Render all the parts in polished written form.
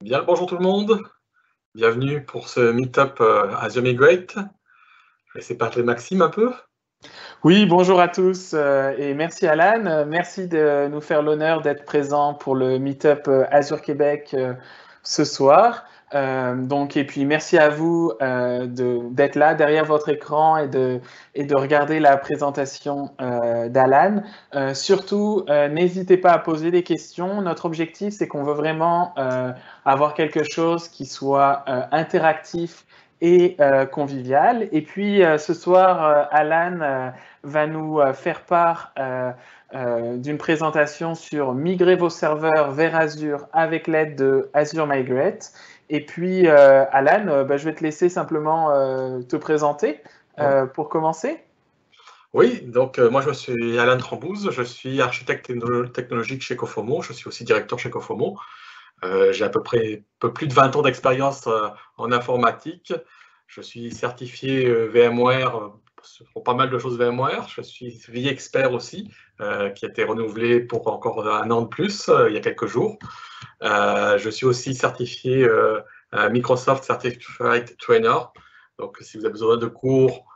Bien le bonjour tout le monde, bienvenue pour ce meet-up Azure Migrate. Je vais laisser parler Maxime un peu. Oui, bonjour à tous et merci Alan. Merci de nous faire l'honneur d'être présent pour le meet-up Azure Québec ce soir. Et puis merci à vous d'être là derrière votre écran et de regarder la présentation d'Alan. Surtout, n'hésitez pas à poser des questions. Notre objectif, c'est qu'on veut vraiment avoir quelque chose qui soit interactif et convivial. Et puis ce soir, Alan va nous faire part d'une présentation sur migrer vos serveurs vers Azure avec l'aide de Azure Migrate. Et puis, Alan, je vais te laisser simplement te présenter pour commencer. Oui, donc moi je suis Alan Trambouze, je suis architecte technologique chez Cofomo, je suis aussi directeur chez Cofomo. J'ai à peu près un peu plus de 20 ans d'expérience en informatique. Je suis certifié VMware pour pas mal de choses VMware. Je suis vExpert aussi, qui a été renouvelé pour encore un an de plus il y a quelques jours. Je suis aussi certifié Microsoft Certified Trainer. Donc, si vous avez besoin de cours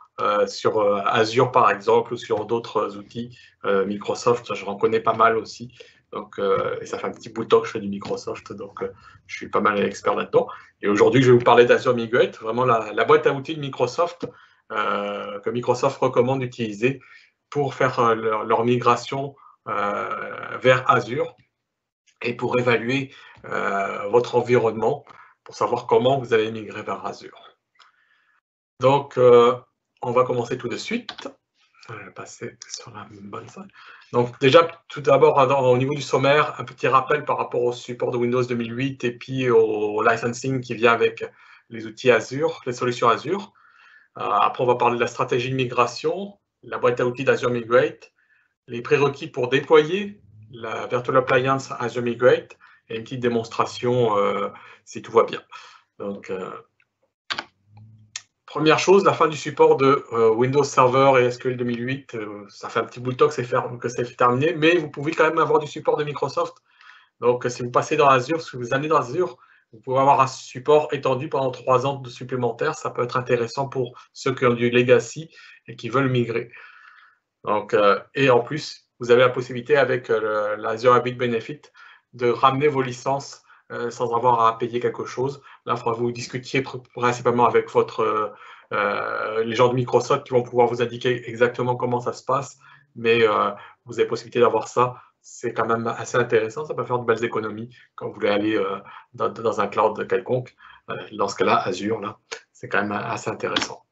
sur Azure, par exemple, ou sur d'autres outils Microsoft, je en connais pas mal aussi. Donc, et ça fait un petit bout de temps que je fais du Microsoft, donc je suis pas mal expert là-dedans. Et aujourd'hui, je vais vous parler d'Azure Migrate, vraiment la boîte à outils de Microsoft que Microsoft recommande d'utiliser pour faire leur migration vers Azure et pour évaluer votre environnement, pour savoir comment vous allez migrer vers Azure. Donc, on va commencer tout de suite. Je vais passer sur la bonne salle. Donc, déjà, tout d'abord, au niveau du sommaire, un petit rappel par rapport au support de Windows 2008 et puis au licensing qui vient avec les outils Azure, les solutions Azure. Après, on va parler de la stratégie de migration, la boîte à outils d'Azure Migrate, les prérequis pour déployer la Virtual Appliance Azure Migrate et une petite démonstration si tout va bien. Donc, première chose, la fin du support de Windows Server et SQL 2008. Ça fait un petit bout de temps que c'est terminé, mais vous pouvez quand même avoir du support de Microsoft. Donc, si vous passez dans Azure, si vous allez dans Azure, vous pouvez avoir un support étendu pendant 3 ans de supplémentaires. Ça peut être intéressant pour ceux qui ont du legacy et qui veulent migrer. Donc, et en plus, vous avez la possibilité avec l'Azure Habit Benefit de ramener vos licences sans avoir à payer quelque chose. Là, il faudra que vous discutiez principalement avec les gens de Microsoft qui vont pouvoir vous indiquer exactement comment ça se passe, mais vous avez possibilité d'avoir ça. C'est quand même assez intéressant, ça peut faire de belles économies quand vous voulez aller dans un cloud quelconque. Dans ce cas-là, Azure, là, c'est quand même assez intéressant.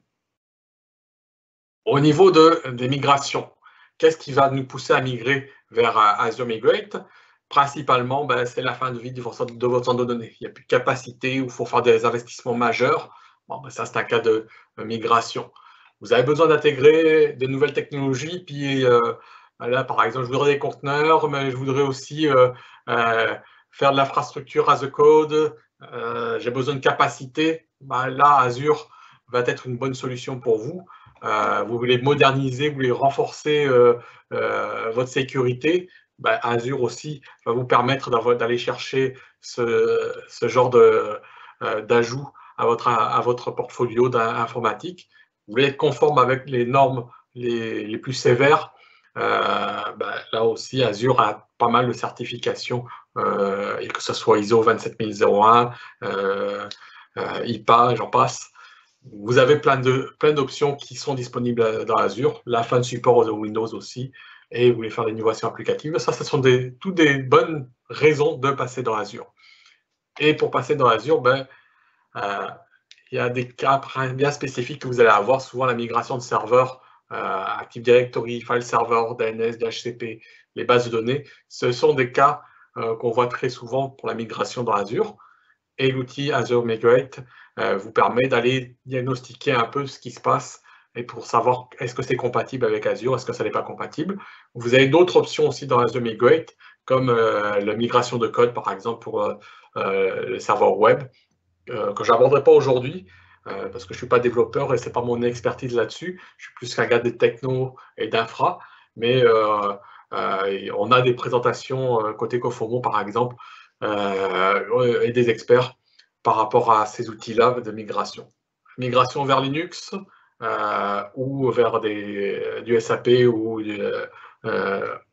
Au niveau des migrations, qu'est-ce qui va nous pousser à migrer vers Azure Migrate? Principalement, c'est la fin de vie de votre centre de données. Il n'y a plus de capacité ou il faut faire des investissements majeurs. Bon, ça, c'est un cas de migration. Vous avez besoin d'intégrer de nouvelles technologies, puis là, par exemple, je voudrais des conteneurs, mais je voudrais aussi faire de l'infrastructure as a code. J'ai besoin de capacité. Là, Azure va être une bonne solution pour vous. Vous voulez moderniser, vous voulez renforcer votre sécurité, Azure aussi va vous permettre d'aller chercher ce genre d'ajout à votre portfolio informatique. Vous voulez être conforme avec les normes les plus sévères. Là aussi, Azure a pas mal de certifications, et que ce soit ISO 27001, IPA, j'en passe. Vous avez plein d'options qui sont disponibles dans Azure, la fin de support de Windows aussi, et vous voulez faire l'innovation applicative. Ça, ce sont toutes des bonnes raisons de passer dans Azure. Et pour passer dans Azure, il y a des cas bien spécifiques que vous allez avoir, souvent la migration de serveurs, Active Directory, File Server, DNS, DHCP, les bases de données. Ce sont des cas qu'on voit très souvent pour la migration dans Azure. Et l'outil Azure Migrate vous permet d'aller diagnostiquer un peu ce qui se passe et pour savoir est-ce que c'est compatible avec Azure, est-ce que ça n'est pas compatible. Vous avez d'autres options aussi dans Azure Migrate, comme la migration de code, par exemple, pour le serveur web, que je n'aborderai pas aujourd'hui, parce que je ne suis pas développeur et ce n'est pas mon expertise là-dessus. Je suis plus qu'un gars des techno et d'infra, mais on a des présentations côté Cofomo, par exemple, et des experts par rapport à ces outils-là de migration. Migration vers Linux ou vers du SAP ou du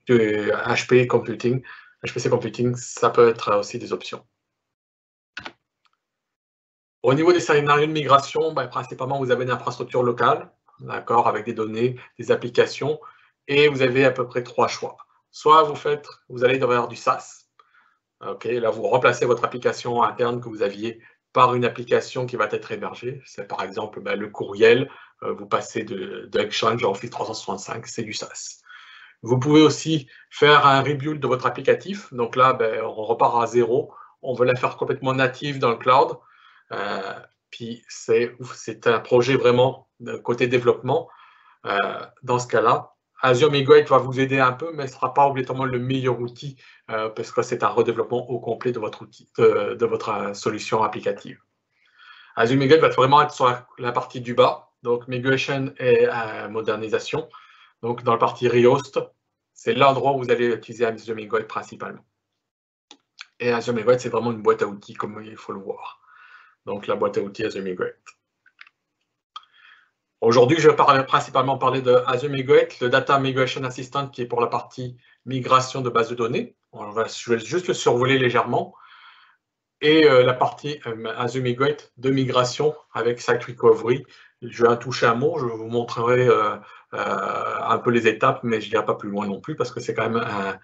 HP Computing. HPC Computing, ça peut être aussi des options. Au niveau des scénarios de migration, principalement, vous avez une infrastructure locale, d'accord, avec des données, des applications, et vous avez à peu près 3 choix. Soit vous allez vers du SaaS. Okay, là, vous remplacez votre application interne que vous aviez par une application qui va être hébergée. C'est par exemple le courriel. Vous passez de Exchange à Office 365, c'est du SaaS. Vous pouvez aussi faire un rebuild de votre applicatif. Donc là, on repart à zéro. On veut la faire complètement native dans le cloud. Puis c'est un projet vraiment de côté développement. Dans ce cas-là, Azure Migrate va vous aider un peu, mais ce ne sera pas obligatoirement le meilleur outil parce que c'est un redéveloppement au complet de votre outil, de votre solution applicative. Azure Migrate va vraiment être sur la partie du bas, donc Migration et modernisation. Donc dans la partie Rehost, c'est l'endroit où vous allez utiliser Azure Migrate principalement. Et Azure Migrate, c'est vraiment une boîte à outils comme il faut le voir. Donc la boîte à outils Azure Migrate. Aujourd'hui, je vais principalement parler de Azure Migrate, le Data Migration Assistant qui est pour la partie migration de base de données. Je vais juste le survoler légèrement. Et la partie Azure Migrate de migration avec Site Recovery. Je vais en toucher un mot, je vous montrerai un peu les étapes, mais je n'irai pas plus loin non plus parce que c'est quand même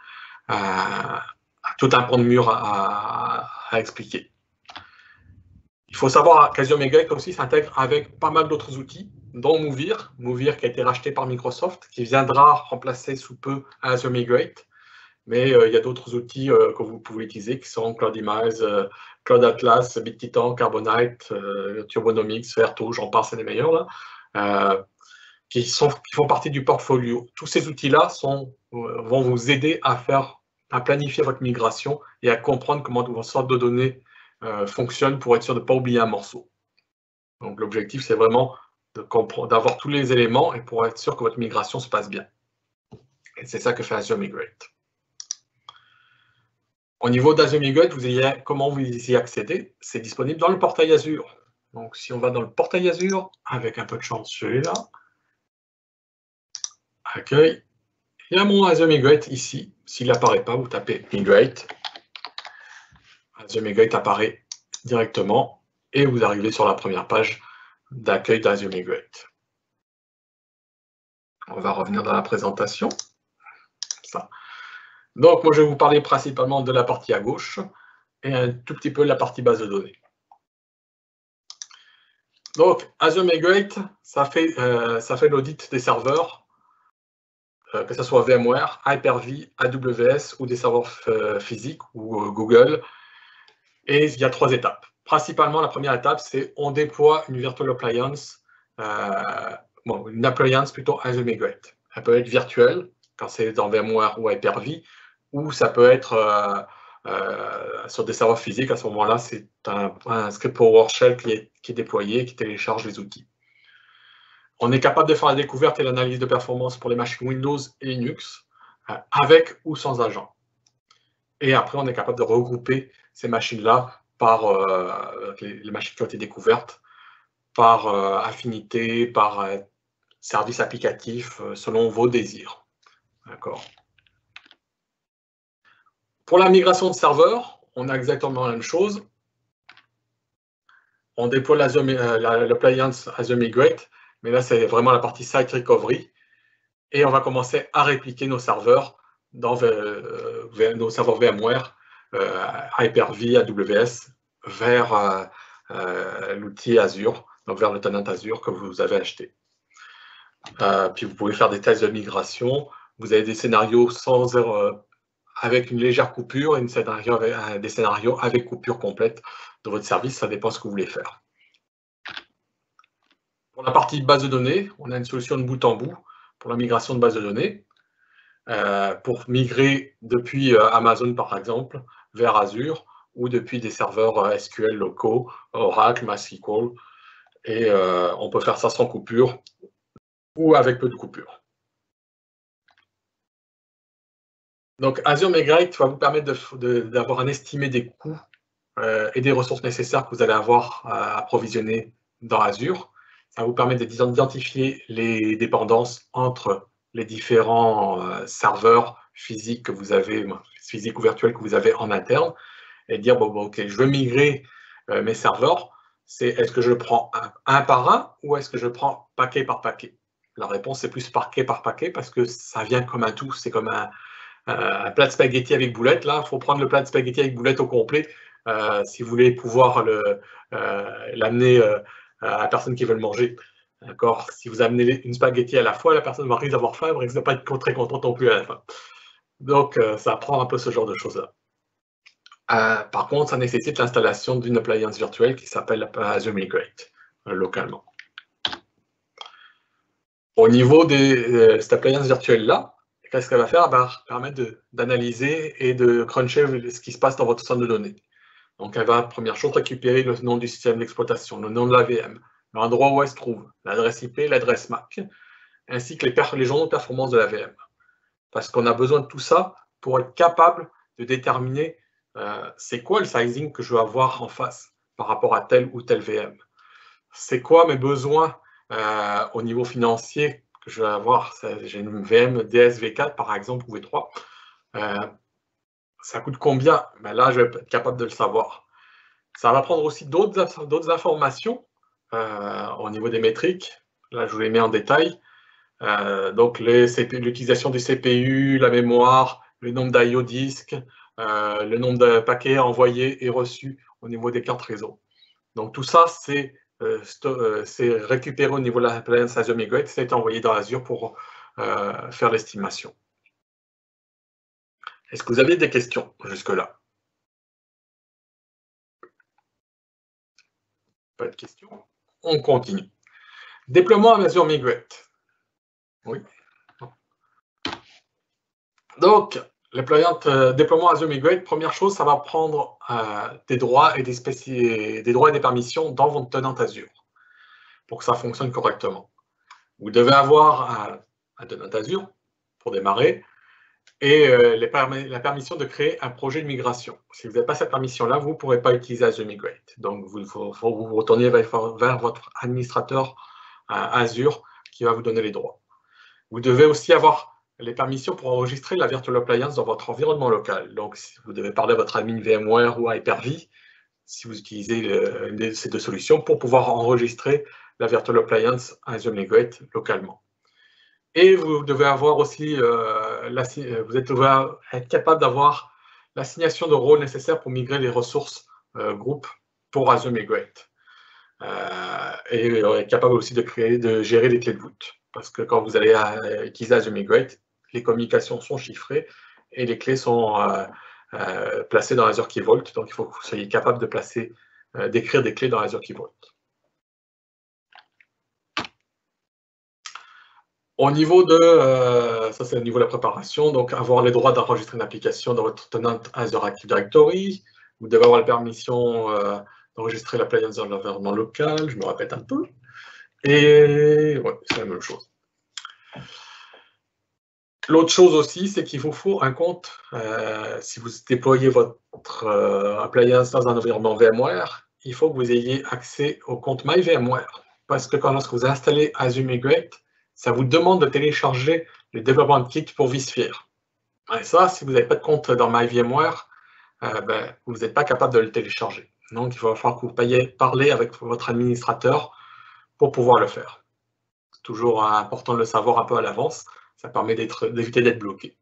tout un pan de mur à expliquer. Il faut savoir qu'Azure Migrate aussi s'intègre avec pas mal d'autres outils, dont Moovir qui a été racheté par Microsoft, qui viendra remplacer sous peu Azure Migrate. Mais il y a d'autres outils que vous pouvez utiliser qui sont CloudImage, Cloud Atlas, BitTitan, Carbonite, Turbonomics, Airto, j'en passe, c'est les meilleurs là, qui font partie du portfolio. Tous ces outils-là vont vous aider à planifier votre migration et à comprendre comment vos sortes de données fonctionnent pour être sûr de ne pas oublier un morceau. Donc l'objectif, c'est vraiment d'avoir tous les éléments et pour être sûr que votre migration se passe bien. Et c'est ça que fait Azure Migrate. Au niveau d'Azure Migrate, comment vous y accédez? C'est disponible dans le portail Azure. Donc si on va dans le portail Azure, avec un peu de chance, je l'ai là. Accueil. Il y a mon Azure Migrate ici. S'il n'apparaît pas, vous tapez Migrate. Azure Migrate apparaît directement et vous arrivez sur la première page d'accueil d'Azure Migrate. On va revenir dans la présentation. Ça. Donc, moi, je vais vous parler principalement de la partie à gauche et un tout petit peu de la partie base de données. Donc, Azure Migrate, ça fait l'audit des serveurs, que ce soit VMware, Hyper-V, AWS ou des serveurs physiques ou Google. Et il y a 3 étapes. Principalement, la première étape, c'est on déploie une virtual appliance, une appliance plutôt Azure Migrate. Elle peut être virtuelle, quand c'est dans VMware ou Hyper-V, ou ça peut être sur des serveurs physiques. À ce moment-là, c'est un script PowerShell qui est déployé, qui télécharge les outils. On est capable de faire la découverte et l'analyse de performance pour les machines Windows et Linux, avec ou sans agent. Et après, on est capable de regrouper ces machines-là par les machines qui ont été découvertes, par affinité, par service applicatif, selon vos désirs. D'accord. Pour la migration de serveurs, on a exactement la même chose. On déploie l'appliance Azure Migrate, mais là, c'est vraiment la partie Site Recovery. Et on va commencer à répliquer nos serveurs dans nos serveurs VMware, Hyper-V, AWS, vers l'outil Azure, donc vers le tenant Azure que vous avez acheté. Puis vous pouvez faire des tests de migration. Vous avez des scénarios avec une légère coupure et des scénarios avec coupure complète de votre service. Ça dépend de ce que vous voulez faire. Pour la partie base de données, on a une solution de bout en bout pour la migration de base de données. Pour migrer depuis Amazon, par exemple, vers Azure, ou depuis des serveurs SQL locaux, Oracle, MySQL, et on peut faire ça sans coupure ou avec peu de coupure. Donc, Azure Migrate va vous permettre d'avoir un estimé des coûts et des ressources nécessaires que vous allez avoir à approvisionner dans Azure. Ça va vous permettre d'identifier les dépendances entre les différents serveurs physiques que vous avez, physiques ou virtuels que vous avez en interne, et dire, bon, ok, je veux migrer mes serveurs, est-ce que je le prends un par un ou est-ce que je le prends paquet par paquet? La réponse est plus paquet par paquet parce que ça vient comme un tout, c'est comme un plat de spaghetti avec boulettes. Là, il faut prendre le plat de spaghetti avec boulettes au complet si vous voulez pouvoir l'amener à la personne qui veut le manger. D'accord. Si vous amenez une spaghetti à la fois, la personne va risque d'avoir faim, risque de ne pas être très contente non plus à la fin. Donc, ça prend un peu ce genre de choses-là. Par contre, ça nécessite l'installation d'une appliance virtuelle qui s'appelle Azure Migrate, localement. Au niveau de cette appliance virtuelle-là, qu'est-ce qu'elle va faire? Elle va permettre d'analyser et de cruncher ce qui se passe dans votre centre de données. Donc, elle va, première chose, récupérer le nom du système d'exploitation, le nom de la VM, l'endroit où elle se trouve, l'adresse IP, l'adresse MAC, ainsi que les journaux de performance de la VM. Parce qu'on a besoin de tout ça pour être capable de déterminer c'est quoi le sizing que je veux avoir en face par rapport à telle ou telle VM. C'est quoi mes besoins au niveau financier que je vais avoir. J'ai une VM DSV4 par exemple ou V3. Ça coûte combien? Ben là, je vais être capable de le savoir. Ça va prendre aussi d'autres informations au niveau des métriques. Là, je vous les mets en détail. Donc, l'utilisation du CPU, la mémoire, le nombre d'IO disques, le nombre de paquets envoyés et reçus au niveau des cartes réseau. Donc, tout ça, c'est récupéré au niveau de la planète Azure Migrate, c'est envoyé dans Azure pour faire l'estimation. Est-ce que vous avez des questions jusque-là? Pas de questions? On continue. Déploiement à Azure Migrate. Oui. Donc, déploiement Azure Migrate, première chose, ça va prendre des droits et des permissions dans votre tenant Azure pour que ça fonctionne correctement. Vous devez avoir un tenant Azure pour démarrer et la permission de créer un projet de migration. Si vous n'avez pas cette permission-là, vous ne pourrez pas utiliser Azure Migrate. Donc, il faut vous retourner vers votre administrateur Azure qui va vous donner les droits. Vous devez aussi avoir les permissions pour enregistrer la Virtual Appliance dans votre environnement local. Donc, vous devez parler à votre admin VMware ou Hyper-V, si vous utilisez ces deux solutions, pour pouvoir enregistrer la Virtual Appliance Azure Migrate localement. Et vous devez avoir aussi, vous devez être capable d'avoir l'assignation de rôle nécessaire pour migrer les ressources groupes pour Azure Migrate. Et être capable aussi de gérer les clés de voûte. Parce que quand vous allez utiliser Azure Migrate, les communications sont chiffrées et les clés sont placées dans Azure Key Vault. Donc, il faut que vous soyez capable de d'écrire des clés dans Azure Key Vault. Au niveau ça c'est au niveau de la préparation, donc avoir les droits d'enregistrer une application dans votre tenant Azure Active Directory. Vous devez avoir la permission d'enregistrer l'appliance dans l'environnement local, je me répète un peu. Et ouais, c'est la même chose. L'autre chose aussi, c'est qu'il vous faut un compte, si vous déployez votre appliance dans un environnement VMware, il faut que vous ayez accès au compte MyVMware. Parce que lorsque vous installez Azure Migrate, ça vous demande de télécharger le développement kit pour vSphere. Et ça, si vous n'avez pas de compte dans MyVMware, vous n'êtes pas capable de le télécharger. Donc, il va falloir que vous parlez avec votre administrateur pour pouvoir le faire. C'est toujours important de le savoir un peu à l'avance. Ça permet d'éviter d'être bloqué.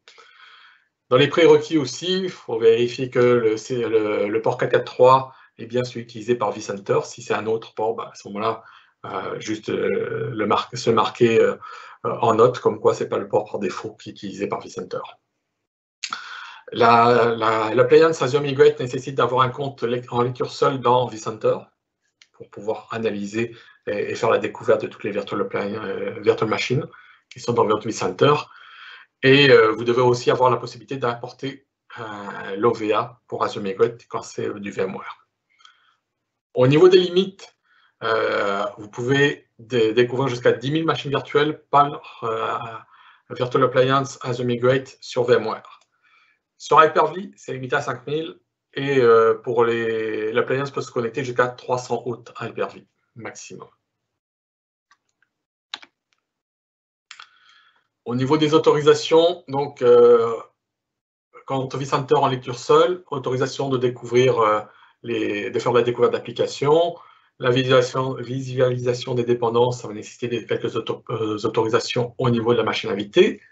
Dans les prérequis aussi, il faut vérifier que le port 443 est bien celui utilisé par vCenter. Si c'est un autre port, à ce moment-là, juste se marquer en note, comme quoi ce n'est pas le port par défaut qui est utilisé par vCenter. L'appliance Azure Migrate nécessite d'avoir un compte en lecture seule dans vCenter pour pouvoir analyser et faire la découverte de toutes les virtual machines qui sont dans vCenter. Et vous devez aussi avoir la possibilité d'importer l'OVA pour Azure Migrate quand c'est du VMware. Au niveau des limites, vous pouvez découvrir jusqu'à 10 000 machines virtuelles par Virtual Appliance Azure Migrate sur VMware. Sur Hyper-V, c'est limité à 5000 et pour l'appliance peut se connecter jusqu'à 300 hôtes Hyper-V maximum. Au niveau des autorisations, donc quant au vCenter en lecture seule, autorisation de découvrir de faire la découverte d'applications. La visualisation des dépendances, ça va nécessiter quelques autorisations au niveau de la machine invitée.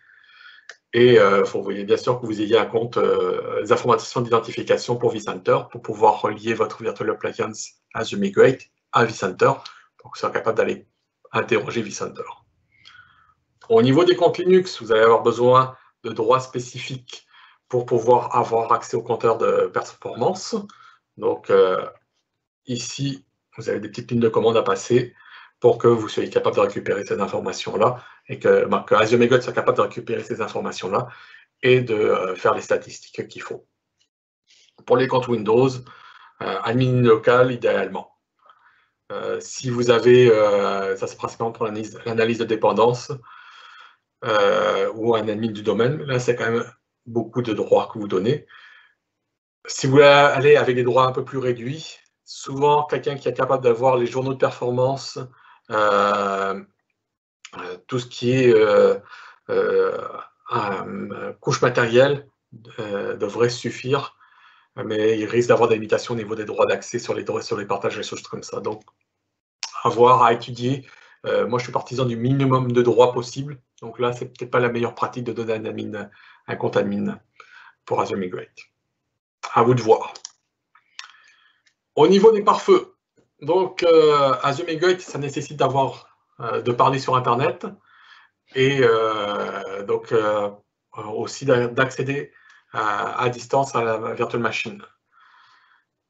Et il faut bien sûr que vous ayez à compte les informations d'identification pour vCenter pour pouvoir relier votre Virtual Appliance Azure Migrate à vCenter pour que ce soit capable d'aller interroger vCenter. Au niveau des comptes Linux, vous allez avoir besoin de droits spécifiques pour pouvoir avoir accès au compteur de performance. Donc ici, vous avez des petites lignes de commande à passer pour que vous soyez capable de récupérer ces informations-là et que Azure Migrate soit capable de récupérer ces informations-là et de faire les statistiques qu'il faut. Pour les comptes Windows, admin local idéalement. Si vous avez, ça c'est principalement pour l'analyse de dépendance ou un admin du domaine, là c'est quand même beaucoup de droits que vous donnez. Si vous allez avec des droits un peu plus réduits, souvent quelqu'un qui est capable d'avoir les journaux de performance, tout ce qui est couche matérielle devrait suffire, mais il risque d'avoir des limitations au niveau des droits d'accès sur les partages, des choses comme ça. Donc, à voir, à étudier. Moi, je suis partisan du minimum de droits possible. Donc là, c'est peut-être pas la meilleure pratique de donner un compte admin pour Azure Migrate. À vous de voir. Au niveau des pare-feux, donc Azure Migrate, ça nécessite de parler sur Internet et donc aussi d'accéder à distance à la virtual machine.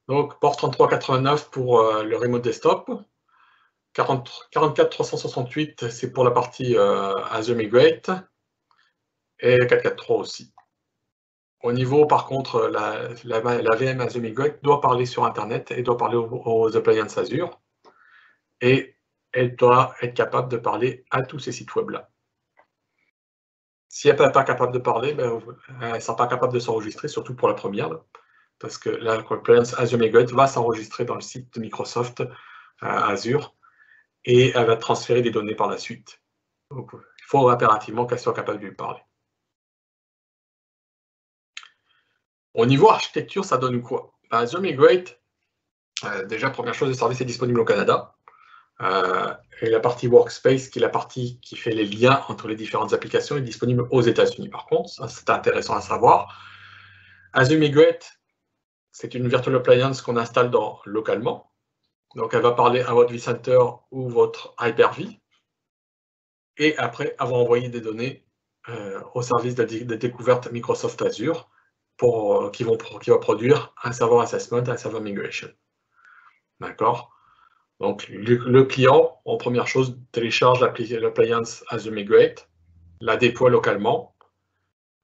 Donc port 3389 pour le remote desktop, 44368 c'est pour la partie Azure Migrate et 443 aussi. Au niveau, par contre, la VM Azure Migrate doit parler sur Internet et doit parler aux appliances Azure. Et elle doit être capable de parler à tous ces sites web-là. Si elle n'est pas capable de parler, ben, elle ne sera pas capable de s'enregistrer, surtout pour la première, là, parce que l'appliance Azure Migrate va s'enregistrer dans le site de Microsoft Azure et elle va transférer des données par la suite. Donc, il faut impérativement qu'elle soit capable de lui parler. Au niveau architecture, ça donne quoi? Azure Migrate, déjà, première chose, le service est disponible au Canada. Et la partie Workspace, qui est la partie qui fait les liens entre les différentes applications, est disponible aux États-Unis. Par contre, ça c'est intéressant à savoir. Azure Migrate, c'est une virtual appliance qu'on installe localement. Donc, elle va parler à votre vCenter ou votre Hyper-V. Et après, avoir envoyé des données au service de découverte Microsoft Azure qui va produire un server assessment, un server migration. D'accord? Donc, le client, en première chose, télécharge l'appliance Azure Migrate, la déploie localement,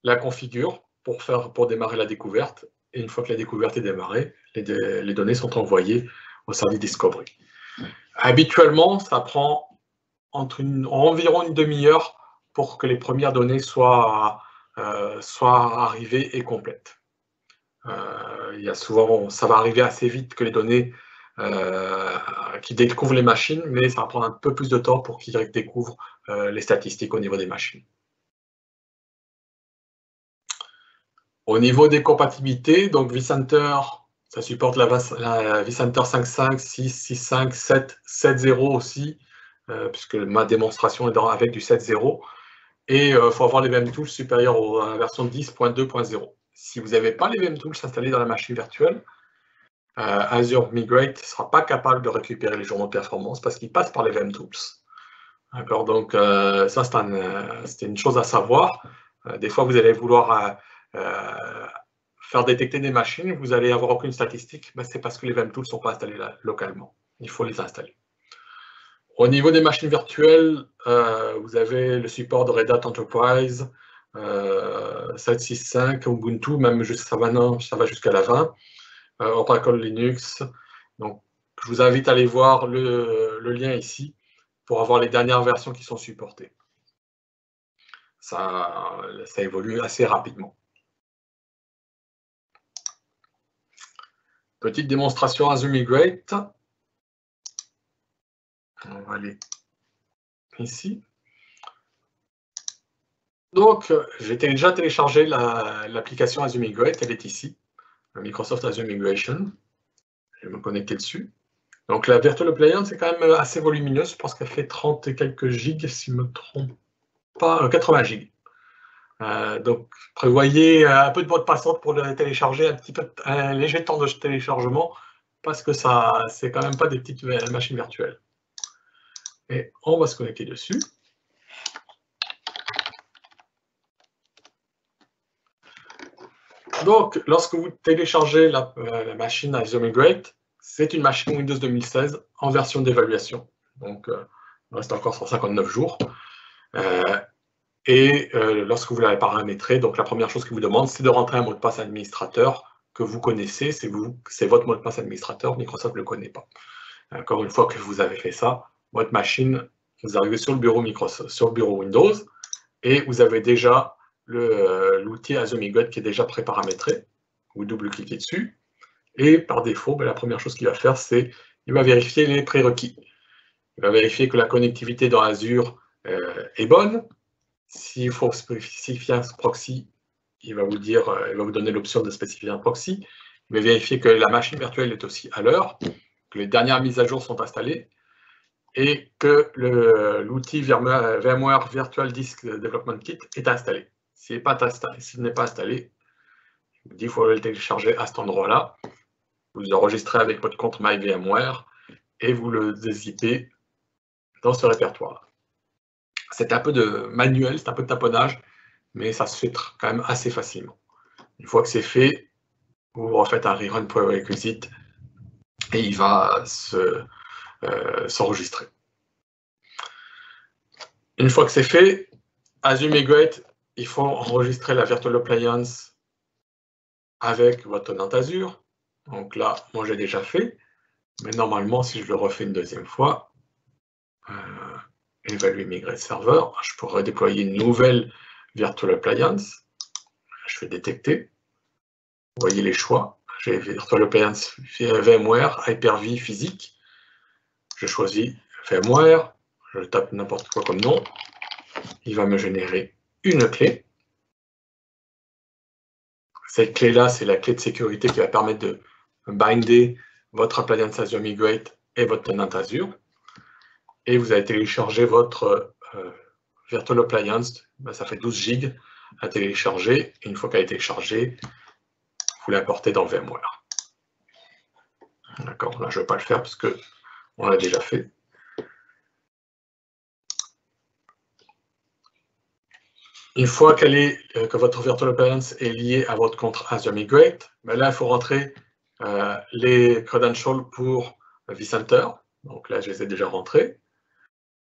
la configure pour démarrer la découverte. Et une fois que la découverte est démarrée, les données sont envoyées au service Discovery. Habituellement, ça prend environ une demi-heure pour que les premières données soient arrivées et complètes. Ça va arriver assez vite que les données qui découvrent les machines, mais ça va prendre un peu plus de temps pour qu'ils découvrent les statistiques au niveau des machines. Au niveau des compatibilités, donc vCenter, ça supporte la vCenter 5.5, 6, 6.5, 7, 7.0 aussi, puisque ma démonstration est avec du 7.0. Et il faut avoir les VM Tools supérieurs à la version 10.2.0. Si vous n'avez pas les VM Tools installés dans la machine virtuelle, Azure Migrate ne sera pas capable de récupérer les journaux de performance parce qu'il passe par les VM Tools. D'accord, donc ça c'est une chose à savoir. Des fois, vous allez vouloir faire détecter des machines, vous allez avoir aucune statistique, mais c'est parce que les VM Tools ne sont pas installés localement. Il faut les installer. Au niveau des machines virtuelles, vous avez le support de Red Hat Enterprise, 7.6.5, Ubuntu, même jusqu'à maintenant, ça va jusqu'à la 20. Oracle Linux. Donc, je vous invite à aller voir le lien ici pour avoir les dernières versions qui sont supportées. Ça évolue assez rapidement. Petite démonstration AzuMigrate. On va aller ici. Donc, j'ai déjà téléchargé l'application AzuMigrate, elle est ici, Microsoft Azure Migration. Je vais me connecter dessus. Donc, la Virtual Appliance est quand même assez volumineuse, je pense qu'elle fait 30 et quelques gigs, si je ne me trompe pas, 80 gigs. Donc, prévoyez un peu de bande passante pour le télécharger, un léger temps de téléchargement, parce que c'est quand même pas des petites machines virtuelles. Et on va se connecter dessus. Donc, lorsque vous téléchargez la machine AzuMigrate, c'est une machine Windows 2016 en version d'évaluation. Donc, il reste encore 159 jours. Lorsque vous l'avez paramétré, donc la première chose qu'il vous demande, c'est de rentrer un mot de passe administrateur que vous connaissez. C'est votre mot de passe administrateur, Microsoft ne le connaît pas. Encore une fois que vous avez fait ça, votre machine, vous arrivez sur le bureau Microsoft, sur le bureau Windows, et vous avez déjà l'outil AzuMigrate qui est déjà pré-paramétré. Vous double-cliquez dessus, et par défaut, la première chose qu'il va faire, c'est qu'il va vérifier les prérequis. Il va vérifier que la connectivité dans Azure est bonne. S'il faut spécifier un proxy, il va vous donner l'option de spécifier un proxy. Il va vérifier que la machine virtuelle est aussi à l'heure, que les dernières mises à jour sont installées, et que l'outil VMware Virtual Disk Development Kit est installé. S'il n'est pas installé, il vous dit qu'il faut le télécharger à cet endroit-là. Vous enregistrez avec votre compte MyVMware et vous le dézippez dans ce répertoire. C'est un peu de manuel, c'est un peu de taponnage, mais ça se fait quand même assez facilement. Une fois que c'est fait, vous refaites un rerun prerequisite et il va s'enregistrer. Une fois que c'est fait, AzuMigrate, il faut enregistrer la Virtual Appliance avec votre tenant Azure. Donc là, moi j'ai déjà fait, mais normalement, si je le refais une deuxième fois, évaluer Migrate Server, je pourrais déployer une nouvelle Virtual Appliance. Je vais détecter. Vous voyez les choix. J'ai Virtual Appliance VMware, Hyper-V physique. Je choisis VMware. Je tape n'importe quoi comme nom. Il va me générer une clé. Cette clé-là, c'est la clé de sécurité qui va permettre de binder votre appliance AzuMigrate et votre tenant Azure. Et vous allez télécharger votre Virtual Appliance. Ça fait 12 gigs à télécharger. Et une fois qu'elle est téléchargée, vous l'importez dans VMware. D'accord, là je ne vais pas le faire parce qu'on l'a déjà fait. Une fois que votre Virtual Appliance est liée à votre compte AzuMigrate, là il faut rentrer les credentials pour vCenter. Donc là je les ai déjà rentrés.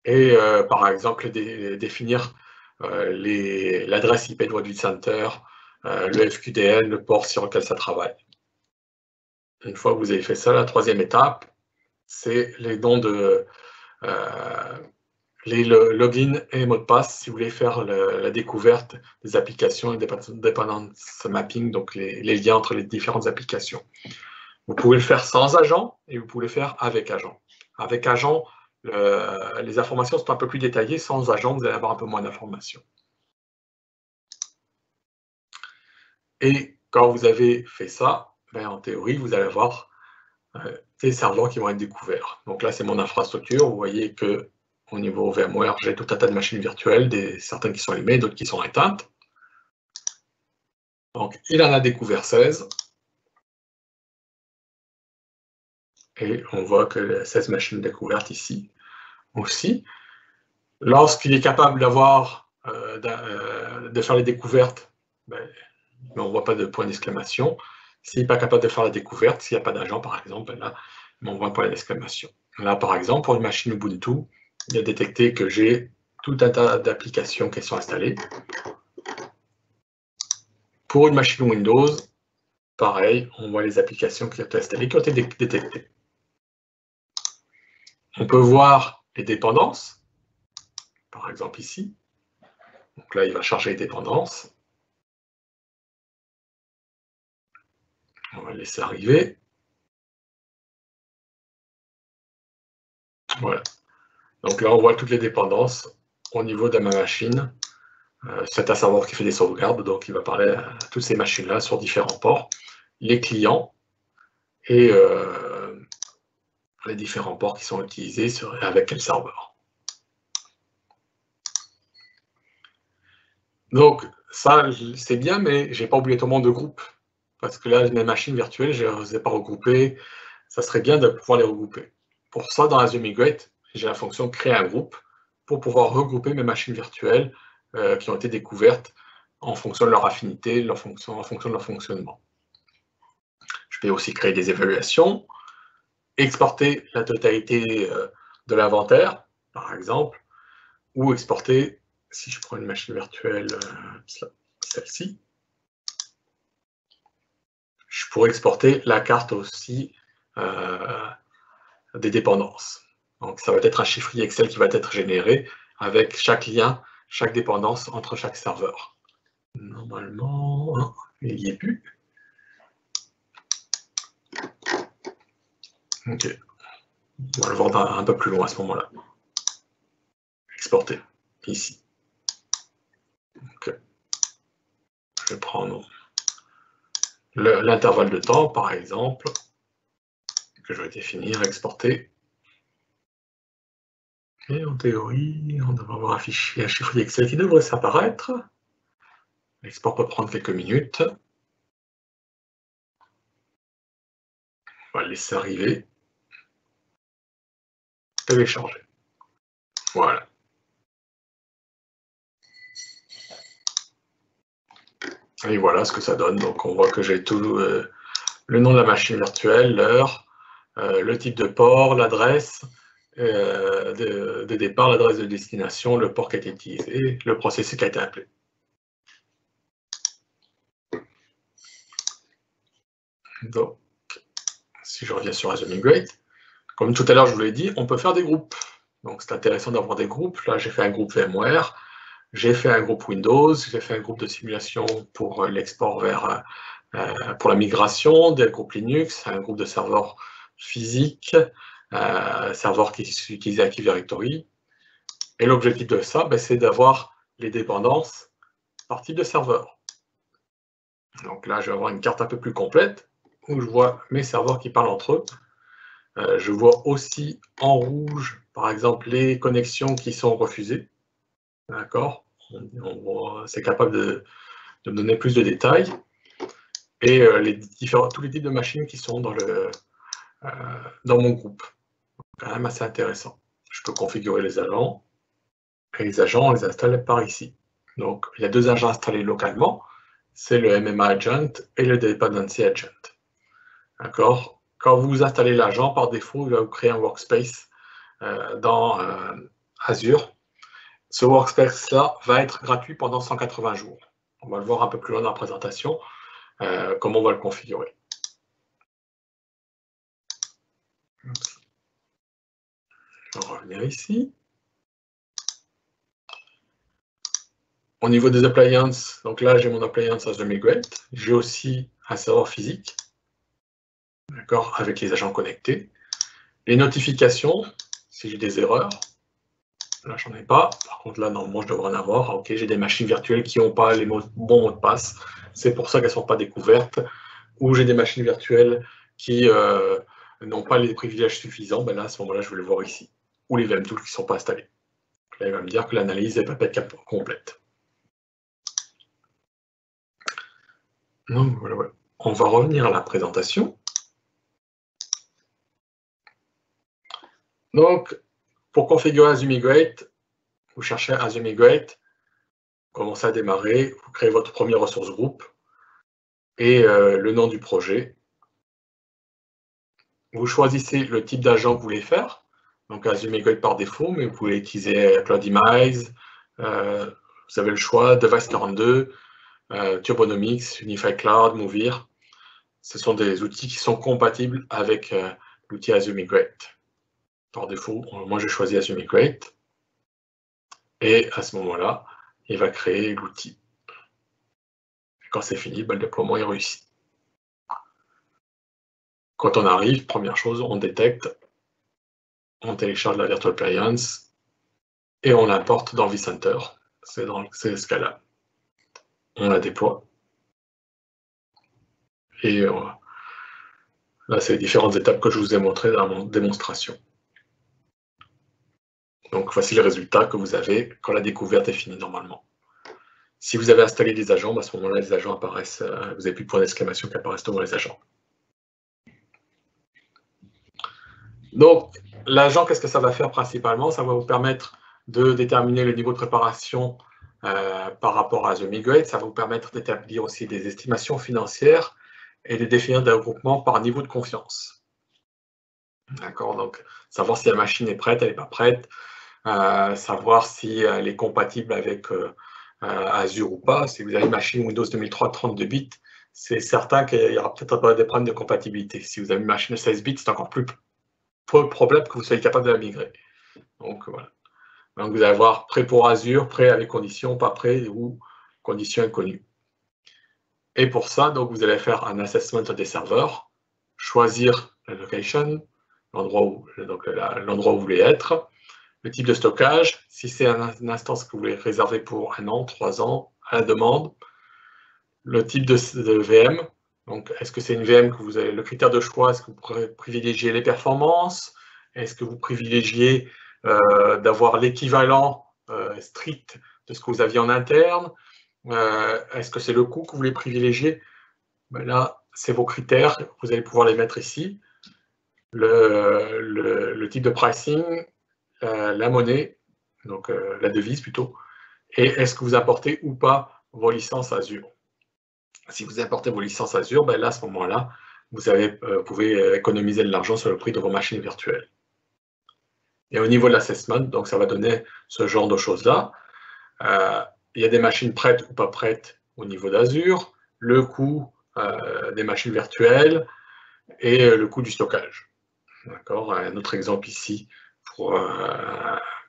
Et par exemple définir l'adresse IP de votre vCenter, le FQDN, le port sur lequel ça travaille. Une fois que vous avez fait ça, la troisième étape, c'est les dons de les login et mots de passe si vous voulez faire la découverte des applications et des dependence mapping, donc les liens entre les différentes applications. Vous pouvez le faire sans agent et vous pouvez le faire avec agent. Avec agent, les informations sont un peu plus détaillées. Sans agent, vous allez avoir un peu moins d'informations. Et quand vous avez fait ça, en théorie, vous allez avoir des serveurs qui vont être découverts. Donc là, c'est mon infrastructure. Vous voyez que au niveau VMware, j'ai tout un tas de machines virtuelles, certaines qui sont allumées, d'autres qui sont éteintes. Donc, il en a découvert 16. Et on voit que les 16 machines découvertes ici aussi. Lorsqu'il est capable de faire les découvertes, on ne voit pas de point d'exclamation. S'il n'est pas capable de faire la découverte, s'il n'y a pas d'agent, par exemple, là, on voit un point d'exclamation. Là, par exemple, pour une machine Ubuntu, il a détecté que j'ai tout un tas d'applications qui sont installées. Pour une machine Windows, pareil, on voit les applications qui ont été installées, qui ont été détectées. On peut voir les dépendances, par exemple ici. Donc là, il va charger les dépendances. On va le laisser arriver. Voilà. Donc là, on voit toutes les dépendances au niveau de ma machine. C'est un serveur qui fait des sauvegardes, donc il va parler à toutes ces machines-là sur différents ports, les clients et les différents ports qui sont utilisés avec quel serveur. Donc ça, c'est bien, mais j'ai pas obligatoirement de groupe. Parce que là, mes machines virtuelles, je ne les ai pas regroupées. Ça serait bien de pouvoir les regrouper. Pour ça, dans Azure Migrate, j'ai la fonction créer un groupe pour pouvoir regrouper mes machines virtuelles qui ont été découvertes en fonction de leur affinité, en fonction de leur fonctionnement. Je peux aussi créer des évaluations, exporter la totalité de l'inventaire, par exemple, ou exporter, si je prends une machine virtuelle, celle-ci, je pourrais exporter la carte aussi des dépendances. Donc ça va être un chiffrier Excel qui va être généré avec chaque lien, chaque dépendance entre chaque serveur. Normalement, il n'y est plus. Ok. On va le voir un peu plus loin à ce moment-là. Exporter, ici. Okay. Je vais prendre l'intervalle de temps, par exemple, que je vais définir, exporter. Et en théorie, on devrait avoir un fichier, un chiffrier Excel qui devrait s'apparaître. L'export peut prendre quelques minutes. On va le laisser arriver. Télécharger. Voilà. Et voilà ce que ça donne. Donc on voit que j'ai tout le nom de la machine virtuelle, l'heure, le type de port, l'adresse de départ, l'adresse de destination, le port qui a été utilisé, le processus qui a été appelé. Donc, si je reviens sur Azure Migrate, comme tout à l'heure je vous l'ai dit, on peut faire des groupes. Donc c'est intéressant d'avoir des groupes. Là j'ai fait un groupe VMware, j'ai fait un groupe Windows, j'ai fait un groupe de simulation pour l'export vers pour la migration, des groupes Linux, un groupe de serveurs physiques, serveurs qui utilisent Active Directory. Et l'objectif de ça, ben, c'est d'avoir les dépendances par type de serveur. Donc là, je vais avoir une carte un peu plus complète où je vois mes serveurs qui parlent entre eux. Je vois aussi en rouge, par exemple, les connexions qui sont refusées. D'accord. C'est capable de me donner plus de détails. Et tous les types de machines qui sont dans mon groupe. Quand même assez intéressant. Je peux configurer les agents. Et les agents, on les installe par ici. Donc, il y a deux agents installés localement. C'est le MMA Agent et le Dependency Agent. D'accord. Quand vous installez l'agent, par défaut, il va vous créer un workspace dans Azure. Ce workspace-là va être gratuit pendant 180 jours. On va le voir un peu plus loin dans la présentation, comment on va le configurer. On va revenir ici. Au niveau des appliances, donc là j'ai mon appliance Azure Migrate. J'ai aussi un serveur physique, d'accord, avec les agents connectés. Les notifications, si j'ai des erreurs, là j'en ai pas. Par contre là normalement je devrais en avoir. Ok, j'ai des machines virtuelles qui n'ont pas les bons mots de passe. C'est pour ça qu'elles ne sont pas découvertes. Ou j'ai des machines virtuelles qui n'ont pas les privilèges suffisants. Ben là à ce moment-là je vais le voir ici. Ou les VM tools qui ne sont pas installés. Là il va me dire que l'analyse n'est pas complète. Donc voilà, voilà. On va revenir à la présentation. Donc, pour configurer Azure Migrate, vous cherchez Azure Migrate, commencez à démarrer, vous créez votre premier ressource groupe et le nom du projet. Vous choisissez le type d'agent que vous voulez faire. Donc Azure Migrate par défaut, mais vous pouvez utiliser Cloudimize, vous avez le choix, Device 42, Turbonomics, Unified Cloud, Movir. Ce sont des outils qui sont compatibles avec l'outil Azure Migrate. Par défaut, moi j'ai choisi Azure Migrate. Et à ce moment-là, il va créer l'outil. Quand c'est fini, le déploiement est réussi. Quand on arrive, première chose, on détecte on télécharge la Virtual Appliance et on l'importe dans vCenter. C'est ce cas-là. On la déploie. Et là, c'est les différentes étapes que je vous ai montrées dans mon démonstration. Donc, voici le résultat que vous avez quand la découverte est finie normalement. Si vous avez installé des agents, à ce moment-là, les agents apparaissent, vous n'avez plus de point d'exclamation qui apparaissent devant les agents. Donc, l'agent, qu'est-ce que ça va faire principalement? Ça va vous permettre de déterminer le niveau de préparation par rapport à Azure Migrate. Ça va vous permettre d'établir aussi des estimations financières et de définir des regroupements par niveau de confiance. D'accord? Donc, savoir si la machine est prête, elle n'est pas prête, savoir si elle est compatible avec Azure ou pas. Si vous avez une machine Windows 2003 32 bits, c'est certain qu'il y aura peut-être des problèmes de compatibilité. Si vous avez une machine de 16 bits, c'est encore plus probable que vous soyez capable de la migrer. Donc voilà. Donc vous allez avoir prêt pour Azure, prêt avec conditions, pas prêt ou conditions inconnues. Et pour ça, donc vous allez faire un assessment des serveurs, choisir la location, l'endroit où vous voulez être, le type de stockage, si c'est une instance que vous voulez réserver pour 1 an, 3 ans, à la demande, le type de VM, donc est-ce que c'est une VM que vous avez le critère de choix, est-ce que vous privilégiez les performances, est-ce que vous privilégiez d'avoir l'équivalent strict de ce que vous aviez en interne, est-ce que c'est le coût que vous voulez privilégier? Ben là, c'est vos critères, vous allez pouvoir les mettre ici, le type de pricing, la monnaie, donc la devise plutôt, et est-ce que vous importez ou pas vos licences Azure. Si vous importez vos licences Azure, ben là, à ce moment-là, vous pouvez économiser de l'argent sur le prix de vos machines virtuelles. Et au niveau de l'assessment, donc ça va donner ce genre de choses-là. Il y a des machines prêtes ou pas prêtes au niveau d'Azure, le coût des machines virtuelles et le coût du stockage. D'accord? Un autre exemple ici pour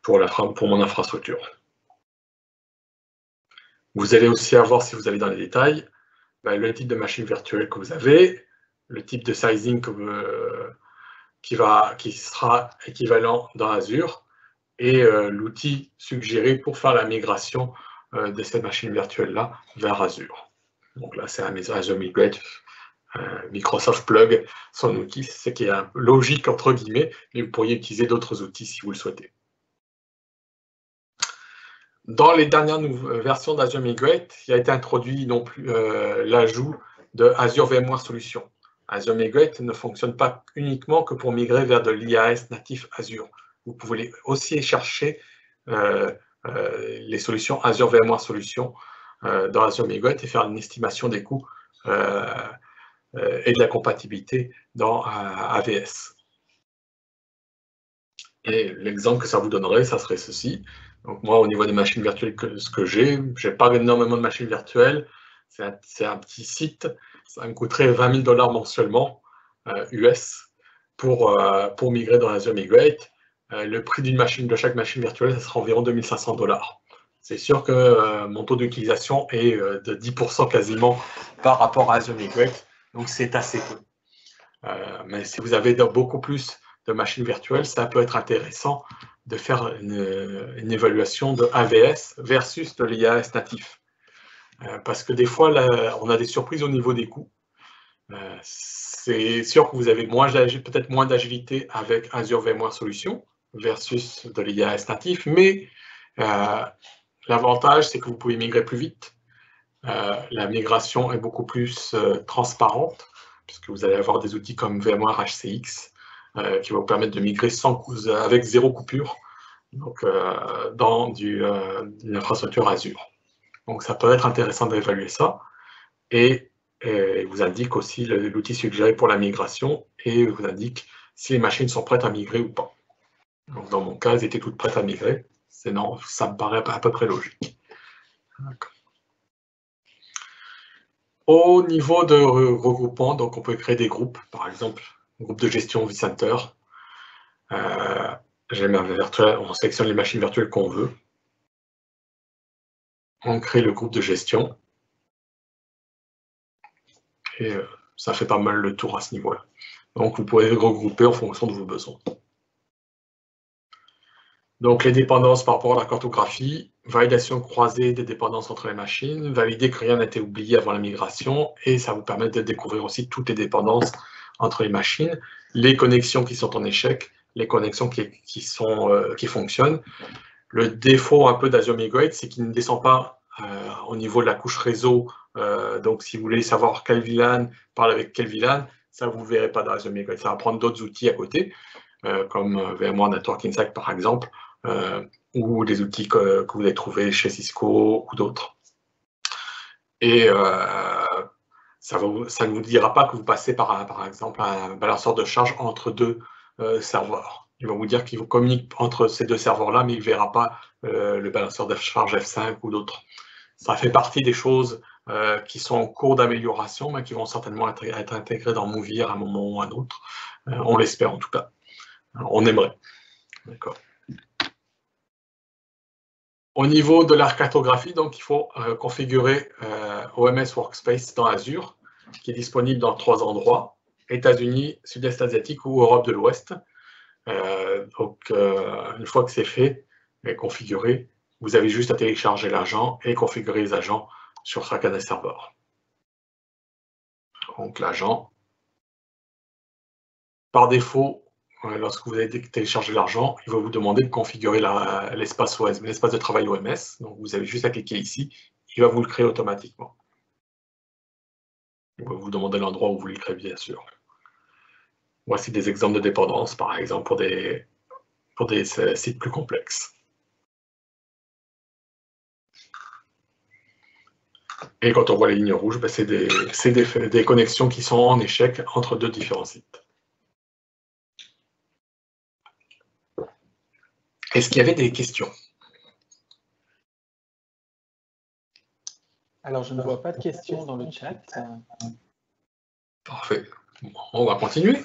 mon infrastructure. Vous allez aussi avoir, si vous allez dans les détails, le type de machine virtuelle que vous avez, le type de sizing qui sera équivalent dans Azure, et l'outil suggéré pour faire la migration de cette machine virtuelle-là vers Azure. Donc là, c'est Azure Migrate, Microsoft plug son outil, ce qui est logique entre guillemets, mais vous pourriez utiliser d'autres outils si vous le souhaitez. Dans les dernières versions d'Azure Migrate, il a été introduit non plus l'ajout de Azure VMware Solutions. Azure Migrate ne fonctionne pas uniquement que pour migrer vers de l'IaaS natif Azure. Vous pouvez aussi chercher les solutions Azure VMware Solutions dans Azure Migrate et faire une estimation des coûts et de la compatibilité dans AVS. Et l'exemple que ça vous donnerait, ça serait ceci. Donc moi, au niveau des machines virtuelles, ce que j'ai pas énormément de machines virtuelles. C'est un petit site. Ça me coûterait 20 000 $ mensuellement US pour migrer dans Azure Migrate. Le prix de chaque machine virtuelle, ça sera environ 2 500 $. C'est sûr que mon taux d'utilisation est de 10% quasiment par rapport à Azure Migrate. Donc c'est assez peu. Mais si vous avez beaucoup plus de machines virtuelles, ça peut être intéressant de faire une évaluation de AVS versus de l'IaaS natif. Parce que des fois, là, on a des surprises au niveau des coûts. C'est sûr que vous avez peut-être moins d'agilité avec Azure VMware Solutions versus de l'IaaS natif, mais l'avantage, c'est que vous pouvez migrer plus vite. La migration est beaucoup plus transparente, puisque vous allez avoir des outils comme VMware HCX qui va vous permettre de migrer avec 0 coupure, donc dans une infrastructure Azure. Donc ça peut être intéressant d'évaluer ça, et vous indique aussi l'outil suggéré pour la migration, et vous indique si les machines sont prêtes à migrer ou pas. Donc dans mon cas, elles étaient toutes prêtes à migrer, ça me paraît à peu près logique. Au niveau de regroupement, donc on peut créer des groupes, par exemple, un groupe de gestion vCenter. On sélectionne les machines virtuelles qu'on veut. On crée le groupe de gestion. Et ça fait pas mal le tour à ce niveau-là. Donc vous pouvez regrouper en fonction de vos besoins. Donc, les dépendances par rapport à la cartographie, validation croisée des dépendances entre les machines, valider que rien n'a été oublié avant la migration, et ça vous permet de découvrir aussi toutes les dépendances entre les machines, les connexions qui sont en échec, les connexions qui fonctionnent. Le défaut un peu d'Azure Migrate, c'est qu'il ne descend pas au niveau de la couche réseau. Donc, si vous voulez savoir quel VLAN parle avec quel VLAN, ça, vous ne verrez pas dans Azure Migrate. Ça va prendre d'autres outils à côté, comme VMware Network Insight, par exemple, ou des outils que vous allez trouver chez Cisco ou d'autres. Et ça ne vous dira pas que vous passez par exemple un balanceur de charge entre deux serveurs. Il va vous dire qu'il vous communique entre ces deux serveurs-là, mais il ne verra pas le balanceur de charge F5 ou d'autres. Ça fait partie des choses qui sont en cours d'amélioration, mais qui vont certainement être intégrées dans Mouvir à un moment ou à un autre. On l'espère en tout cas. On aimerait. D'accord. Au niveau de la cartographie, donc, il faut configurer OMS Workspace dans Azure, qui est disponible dans 3 endroits, États-Unis, Sud-Est asiatique ou Europe de l'Ouest. Une fois que c'est fait et configuré, vous avez juste à télécharger l'agent et configurer les agents sur chacun des serveurs. Donc l'agent, par défaut, lorsque vous avez téléchargé l'agent, il va vous demander de configurer l'espace de travail OMS. Donc vous avez juste à cliquer ici, il va vous le créer automatiquement. Il va vous demander l'endroit où vous voulez le créer, bien sûr. Voici des exemples de dépendance, par exemple, pour des sites plus complexes. Et quand on voit les lignes rouges, ben c'est des connexions qui sont en échec entre deux différents sites. Est-ce qu'il y avait des questions? Alors, je ne vois pas de questions dans le chat. Parfait. Bon, on va continuer.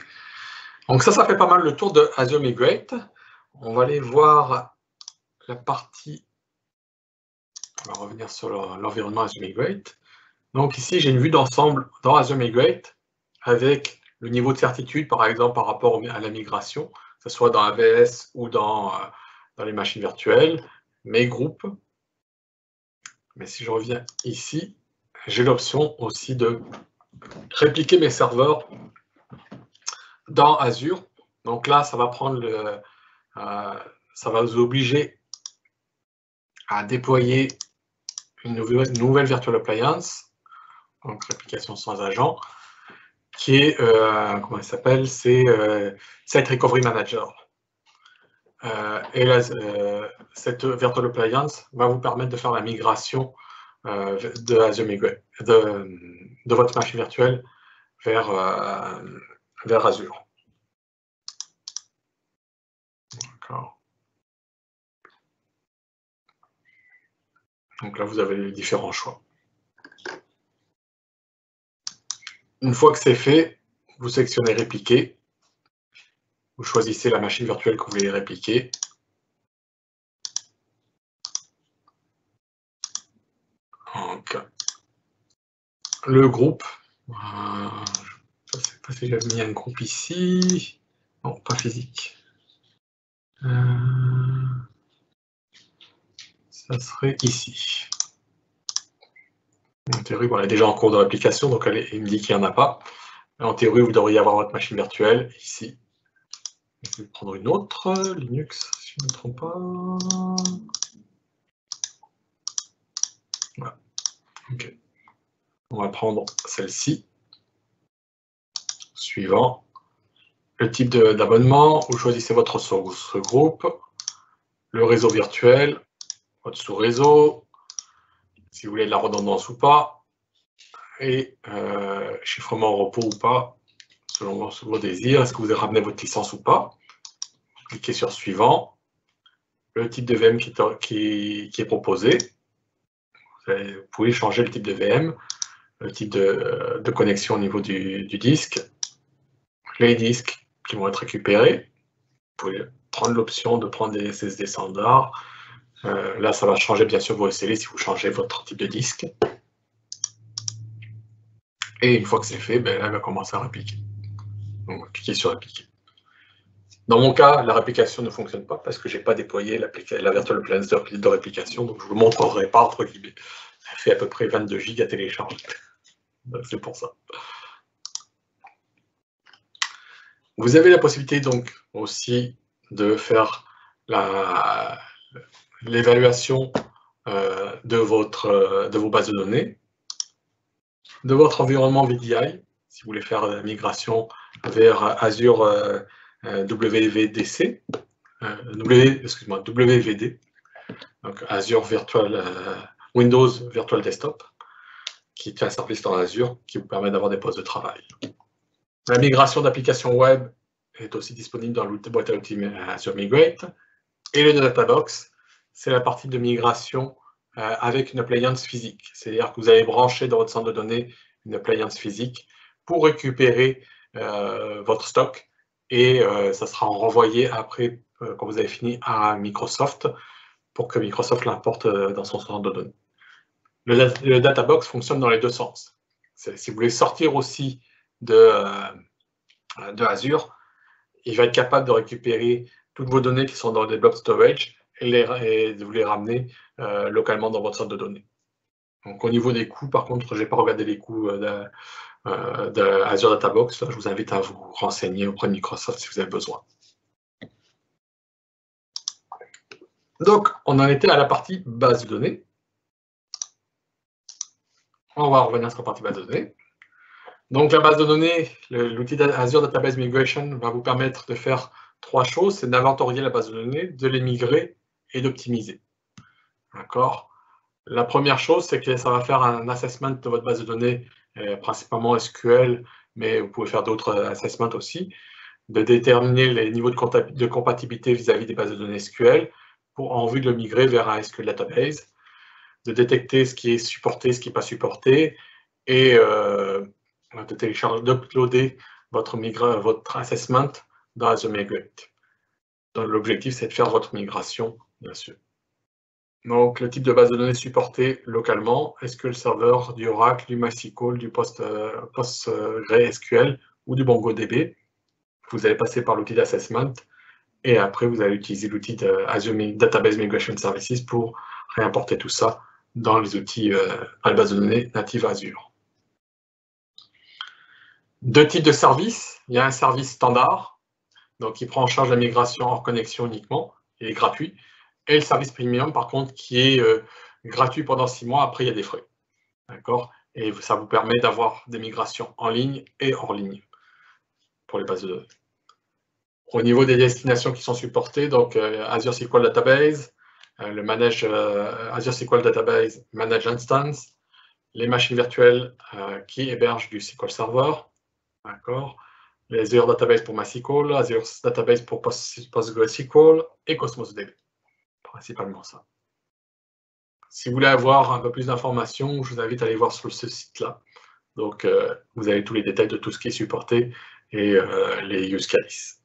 Donc ça fait pas mal le tour de Azure Migrate. On va aller voir la partie... On va revenir sur l'environnement Azure Migrate. Donc ici, j'ai une vue d'ensemble dans Azure Migrate avec le niveau de certitude, par exemple, par rapport à la migration, que ce soit dans AVS ou dans les machines virtuelles, mes groupes. Mais si je reviens ici, j'ai l'option aussi de répliquer mes serveurs dans Azure. Donc là, ça va prendre ça va vous obliger à déployer une nouvelle Virtual Appliance, donc réplication sans agent, qui est, comment elle s'appelle, c'est Site Recovery Manager. Et cette Virtual Appliance va vous permettre de faire la migration de Azure Migrate, de votre machine virtuelle vers Azure. D'accord. Donc là, vous avez les différents choix. Une fois que c'est fait, vous sélectionnez Répliquer. Vous choisissez la machine virtuelle que vous voulez répliquer. Donc, le groupe. Je ne sais pas si j'avais mis un groupe ici. Non, pas physique. Ça serait ici. En théorie, bon, elle est déjà en cours de réplication, donc il me dit qu'il n'y en a pas. En théorie, vous devriez avoir votre machine virtuelle ici. Je vais prendre une autre, Linux, si je ne me trompe pas. Voilà. Okay. On va prendre celle-ci. Suivant. Le type d'abonnement, vous choisissez votre source groupe, le réseau virtuel, votre sous-réseau, si vous voulez de la redondance ou pas, et chiffrement au repos ou pas, selon vos désirs. Est-ce que vous avez ramené votre licence ou pas? Cliquez sur Suivant. Le type de VM qui est proposé. Vous pouvez changer le type de VM, le type de connexion au niveau du disque, les disques qui vont être récupérés. Vous pouvez prendre l'option de prendre des SSD standards. Là, ça va changer bien sûr vos SLA si vous changez votre type de disque. Et une fois que c'est fait, ben, là, elle va commencer à répliquer. Donc, cliquez sur Répliquer. Dans mon cas, la réplication ne fonctionne pas parce que je n'ai pas déployé la virtual appliance de réplication, donc je ne vous le montrerai pas, entre guillemets. Elle fait à peu près 22 gigs à télécharger. C'est pour ça. Vous avez la possibilité donc aussi de faire l'évaluation de vos bases de données, de votre environnement VDI, si vous voulez faire la migration vers Azure WVDC, WVD, donc Azure Windows Virtual Desktop, qui est un service dans Azure qui vous permet d'avoir des postes de travail. La migration d'applications web est aussi disponible dans l'outil boîte à outils Azure Migrate. Et le Databox, c'est la partie de migration avec une appliance physique. C'est-à-dire que vous allez brancher dans votre centre de données une appliance physique pour récupérer votre stock et ça sera renvoyé après, quand vous avez fini, à Microsoft pour que Microsoft l'importe dans son centre de données. Le Databox fonctionne dans les deux sens. Si vous voulez sortir aussi de Azure, il va être capable de récupérer toutes vos données qui sont dans des blocs storage et de vous les ramener localement dans votre centre de données. Donc au niveau des coûts, par contre, je n'ai pas regardé les coûts d'Azure Databox. Je vous invite à vous renseigner auprès de Microsoft si vous avez besoin. Donc, on en était à la partie base de données. On va revenir sur la partie base de données. Donc, la base de données, l'outil Azure Database Migration va vous permettre de faire trois choses. C'est d'inventorier la base de données, de les migrer et d'optimiser. D'accord ? La première chose, c'est que ça va faire un assessment de votre base de données, principalement SQL, mais vous pouvez faire d'autres assessments aussi, de déterminer les niveaux de compatibilité vis-à-vis des bases de données SQL en vue de le migrer vers un SQL Database, de détecter ce qui est supporté, ce qui n'est pas supporté, et de télécharger, d'uploader votre assessment dans Azure Migrate. Donc l'objectif, c'est de faire votre migration, bien sûr. Donc, le type de base de données supportée localement, SQL Server, du Oracle, du MySQL, du PostgreSQL ou du MongoDB. Vous allez passer par l'outil d'assessment et après, vous allez utiliser l'outil de Azure Database Migration Services pour réimporter tout ça dans les outils, dans les bases de données natives Azure. Deux types de services. Il y a un service standard, donc qui prend en charge la migration hors connexion uniquement, il est gratuit. Et le service premium, par contre, qui est gratuit pendant 6 mois, après il y a des frais. D'accord ? Et ça vous permet d'avoir des migrations en ligne et hors ligne pour les bases de données. Au niveau des destinations qui sont supportées, donc Azure SQL Database, Azure SQL Database Managed Instance, les machines virtuelles qui hébergent du SQL Server, d'accord ? Les Azure Database pour MySQL, Azure Database pour PostgreSQL et Cosmos DB. Principalement ça. Si vous voulez avoir un peu plus d'informations, je vous invite à aller voir sur ce site-là. Donc, vous avez tous les détails de tout ce qui est supporté et les use cases.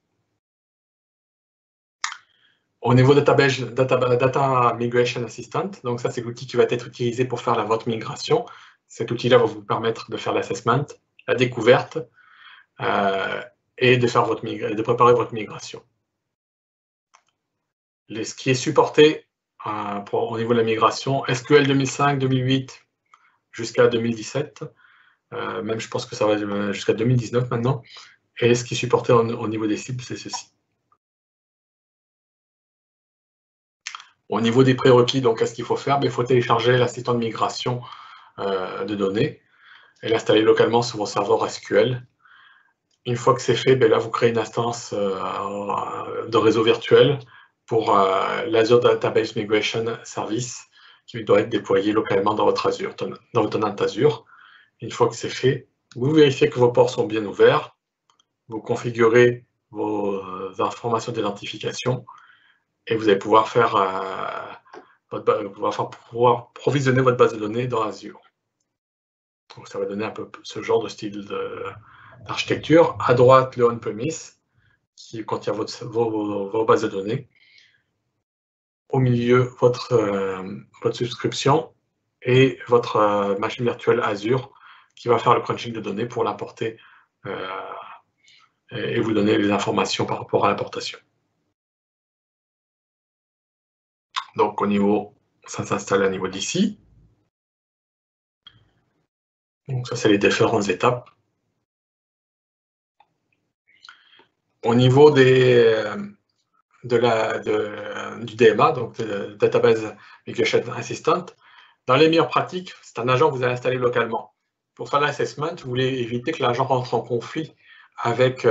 Au niveau Data Migration Assistant, donc ça c'est l'outil qui va être utilisé pour faire votre migration. Cet outil-là va vous permettre de faire l'assessment, la découverte et de préparer votre migration. Ce qui est supporté au niveau de la migration, SQL 2005, 2008 jusqu'à 2017, même je pense que ça va jusqu'à 2019 maintenant, et ce qui est supporté au niveau des cibles, c'est ceci. Au niveau des prérequis, donc qu'est-ce qu'il faut faire? Il faut télécharger l'assistant de migration de données et l'installer localement sur vos serveurs SQL. Une fois que c'est fait, là vous créez une instance de réseau virtuel pour l'Azure Database Migration Service qui doit être déployé localement dans votre Azure, dans votre tenant Azure. Une fois que c'est fait, vous vérifiez que vos ports sont bien ouverts, vous configurez vos informations d'identification et vous allez pouvoir pouvoir provisionner votre base de données dans Azure. Donc ça va donner un peu ce genre de style d'architecture. À droite, le on-premise qui contient vos bases de données. Au milieu, votre subscription et votre machine virtuelle Azure qui va faire le crunching de données pour l'importer et vous donner les informations par rapport à l'importation. Donc, ça s'installe au niveau d'ici. Donc, ça, c'est les différentes étapes. Au niveau du DMA, donc Database Migration Assistant, dans les meilleures pratiques, c'est un agent que vous allez installer localement. Pour faire l'assessment, vous voulez éviter que l'agent rentre en conflit avec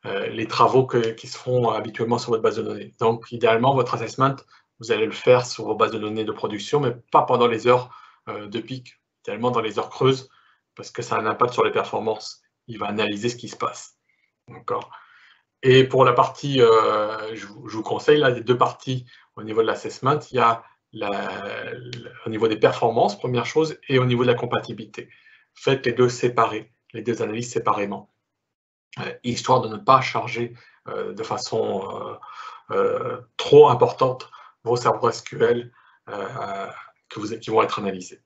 les travaux qui se font habituellement sur votre base de données. Donc, idéalement, votre assessment, vous allez le faire sur vos bases de données de production, mais pas pendant les heures de pic, idéalement dans les heures creuses, parce que ça a un impact sur les performances. Il va analyser ce qui se passe. D'accord. Et pour la partie, je vous conseille, là, les deux parties au niveau de l'assessment, il y a au niveau des performances, première chose, et au niveau de la compatibilité. Faites les deux séparés, les deux analyses séparément, histoire de ne pas charger de façon trop importante vos serveurs SQL qui vont être analysés.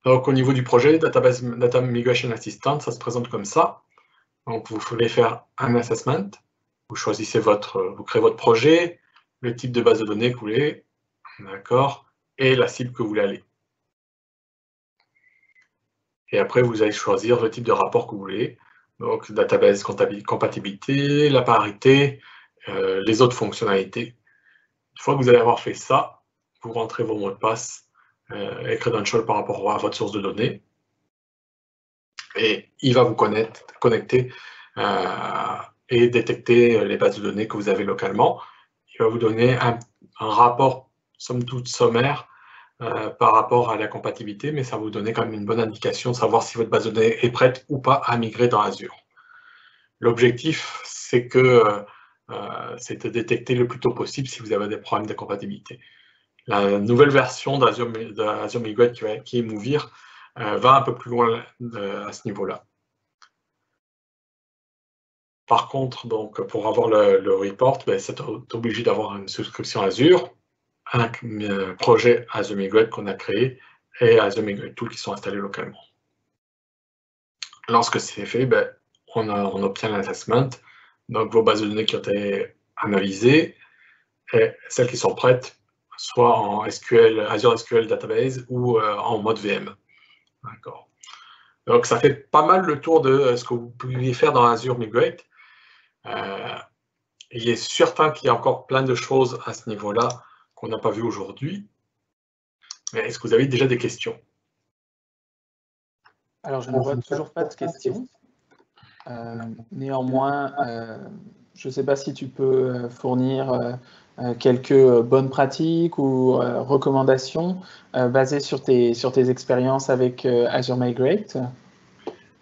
Donc, au niveau du projet, Data Migration Assistant, ça se présente comme ça. Donc, vous voulez faire un assessment, vous choisissez vous créez votre projet, le type de base de données que vous voulez, d'accord, et la cible que vous voulez aller. Et après, vous allez choisir le type de rapport que vous voulez. Donc, database compatibilité, la parité, les autres fonctionnalités. Une fois que vous allez avoir fait ça, vous rentrez vos mots de passe et credentials par rapport à votre source de données. Et il va vous connecter et détecter les bases de données que vous avez localement. Il va vous donner un rapport, somme toute sommaire, par rapport à la compatibilité, mais ça va vous donner quand même une bonne indication de savoir si votre base de données est prête ou pas à migrer dans Azure. L'objectif, c'est de détecter le plus tôt possible si vous avez des problèmes de compatibilité. La nouvelle version d'Azure Migrate, qui est Moovir, va un peu plus loin à ce niveau-là. Par contre, donc, pour avoir le report, c'est obligé d'avoir une souscription Azure, un projet Azure Migrate qu'on a créé et Azure Migrate Tool qui sont installés localement. Lorsque c'est fait, on obtient l'assessment, donc vos bases de données qui ont été analysées et celles qui sont prêtes, soit en SQL, Azure SQL Database ou en mode VM. D'accord. Donc ça fait pas mal le tour de ce que vous pouvez faire dans Azure Migrate. Il est certain qu'il y a encore plein de choses à ce niveau-là qu'on n'a pas vu aujourd'hui. Mais est-ce que vous avez déjà des questions? Alors, je ne vois toujours pas de questions. Néanmoins, je ne sais pas si tu peux fournir quelques bonnes pratiques ou recommandations basées sur tes expériences avec Azure Migrate.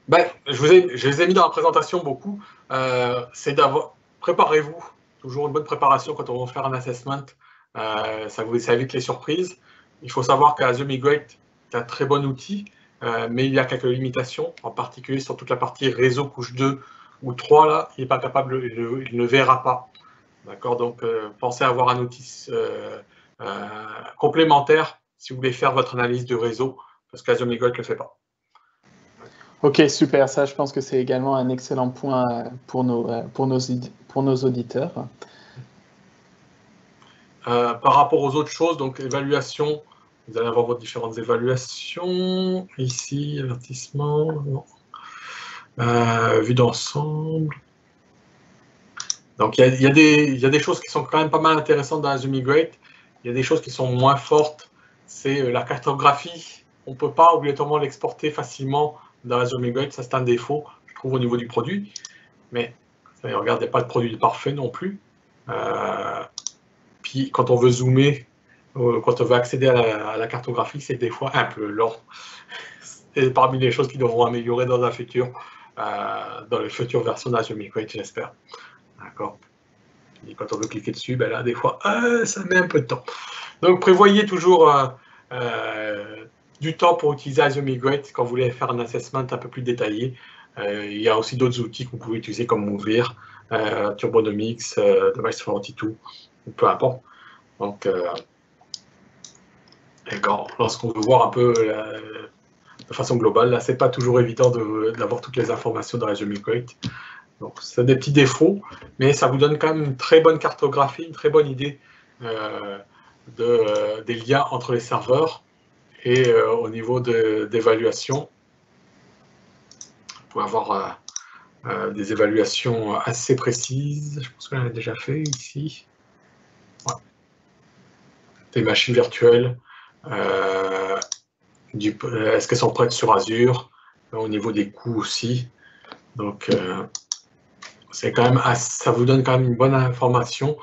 Je les ai mis dans la présentation beaucoup. C'est d'avoir, préparez-vous, toujours une bonne préparation quand on va faire un assessment. Ça évite les surprises. Il faut savoir qu'Azure Migrate est un très bon outil, mais il y a quelques limitations, en particulier sur toute la partie réseau couche 2 ou 3, là, il n'est pas capable, il ne verra pas. D'accord, donc pensez à avoir un outil complémentaire si vous voulez faire votre analyse de réseau, parce qu'Azure Migrate ne le fait pas. Ok, super. Ça, je pense que c'est également un excellent point pour nos auditeurs. Par rapport aux autres choses, donc évaluation, vous allez avoir vos différentes évaluations. Ici, avertissement, vue d'ensemble. Donc, il y a des choses qui sont quand même pas mal intéressantes dans Azure Migrate. Il y a des choses qui sont moins fortes. C'est la cartographie. On ne peut pas obligatoirement l'exporter facilement dans Azure Migrate. Ça, c'est un défaut, je trouve, au niveau du produit. Mais regardez, pas de produit parfait non plus. Puis, quand on veut zoomer, quand on veut accéder à la cartographie, c'est des fois un peu lent. C'est parmi les choses qui devront améliorer dans un futur, dans les futures versions d'Azure Migrate, j'espère. D'accord. Et quand on veut cliquer dessus, là, des fois, ça met un peu de temps. Donc, prévoyez toujours du temps pour utiliser Azure Migrate quand vous voulez faire un assessment un peu plus détaillé. Il y a aussi d'autres outils que vous pouvez utiliser comme Moovir, Turbonomics, Device42, peu importe. Donc, lorsqu'on veut voir un peu de façon globale. Là, c'est pas toujours évident d'avoir toutes les informations dans Azure Migrate. Donc, c'est des petits défauts, mais ça vous donne quand même une très bonne cartographie, une très bonne idée des liens entre les serveurs et au niveau d'évaluation. Vous pouvez avoir des évaluations assez précises. Je pense qu'on l'a déjà fait ici. Ouais. Des machines virtuelles. Est-ce qu'elles sont prêtes sur Azure? Au niveau des coûts aussi. Donc, c'est quand même, ça vous donne quand même une bonne information.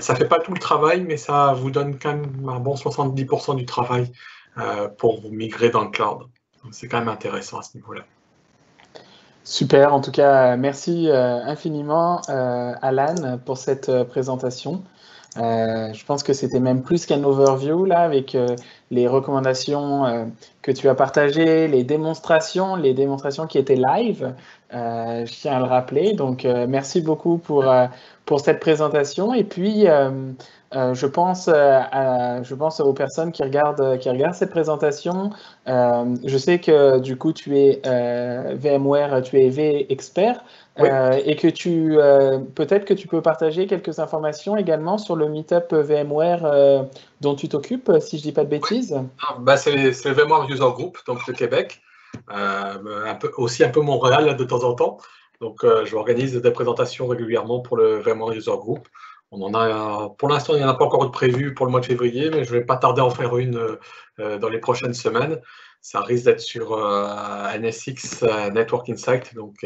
Ça ne fait pas tout le travail, mais ça vous donne quand même un bon 70% du travail pour vous migrer dans le cloud. C'est quand même intéressant à ce niveau-là. Super, en tout cas, merci infiniment Alan pour cette présentation. Je pense que c'était même plus qu'un overview là, avec les recommandations que tu as partagées, les démonstrations qui étaient live. Je tiens à le rappeler. Donc, merci beaucoup pour cette présentation. Et puis, je pense aux personnes qui regardent cette présentation. Je sais que du coup, tu es VMware, tu es V-expert. Oui. Et que peut-être que tu peux partager quelques informations également sur le meetup VMware dont tu t'occupes, si je ne dis pas de bêtises. Bah, c'est le VMware User Group, donc de Québec, aussi un peu Montréal là, de temps en temps. Donc, je organise des présentations régulièrement pour le VMware User Group. On en a, pour l'instant, il n'y en a pas encore de prévu pour le mois de février, mais je ne vais pas tarder à en faire une dans les prochaines semaines. Ça risque d'être sur NSX Network Insight, donc,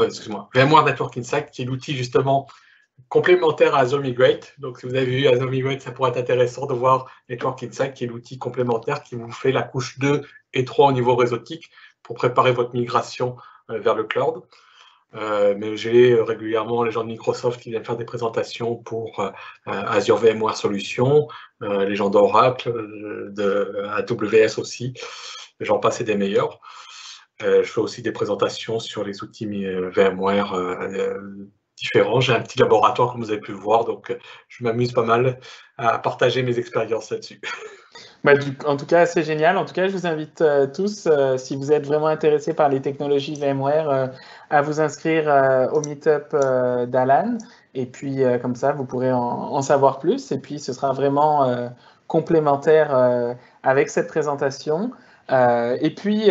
excuse-moi, VMware Network Insight, qui est l'outil justement complémentaire à Azure Migrate. Donc, si vous avez vu Azure Migrate, ça pourrait être intéressant de voir Network Insight, qui est l'outil complémentaire qui vous fait la couche 2 et 3 au niveau réseautique pour préparer votre migration vers le cloud. Mais j'ai régulièrement les gens de Microsoft qui viennent faire des présentations pour Azure VMware Solutions, les gens d'Oracle, de AWS aussi, j'en passe et des meilleurs. Je fais aussi des présentations sur les outils VMware différents. J'ai un petit laboratoire, comme vous avez pu le voir, donc je m'amuse pas mal à partager mes expériences là-dessus. Bah, en tout cas, c'est génial. En tout cas, je vous invite tous, si vous êtes vraiment intéressés par les technologies VMware, à vous inscrire au meetup d'Alan. Et puis, comme ça, vous pourrez en savoir plus. Et puis, ce sera vraiment complémentaire avec cette présentation. Et puis,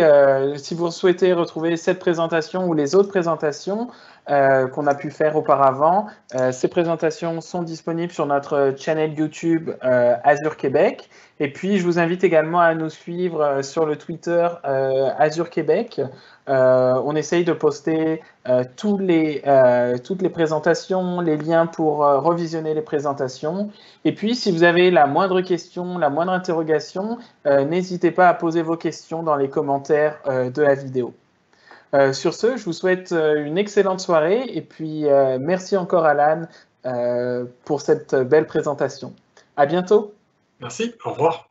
si vous souhaitez retrouver cette présentation ou les autres présentations qu'on a pu faire auparavant, ces présentations sont disponibles sur notre channel YouTube Azure Québec. Et puis, je vous invite également à nous suivre sur le Twitter Azure Québec. On essaye de poster toutes les présentations, les liens pour revisionner les présentations. Et puis, si vous avez la moindre question, la moindre interrogation, n'hésitez pas à poser vos questions dans les commentaires de la vidéo. Sur ce, je vous souhaite une excellente soirée et puis merci encore Alan pour cette belle présentation. À bientôt. Merci, au revoir.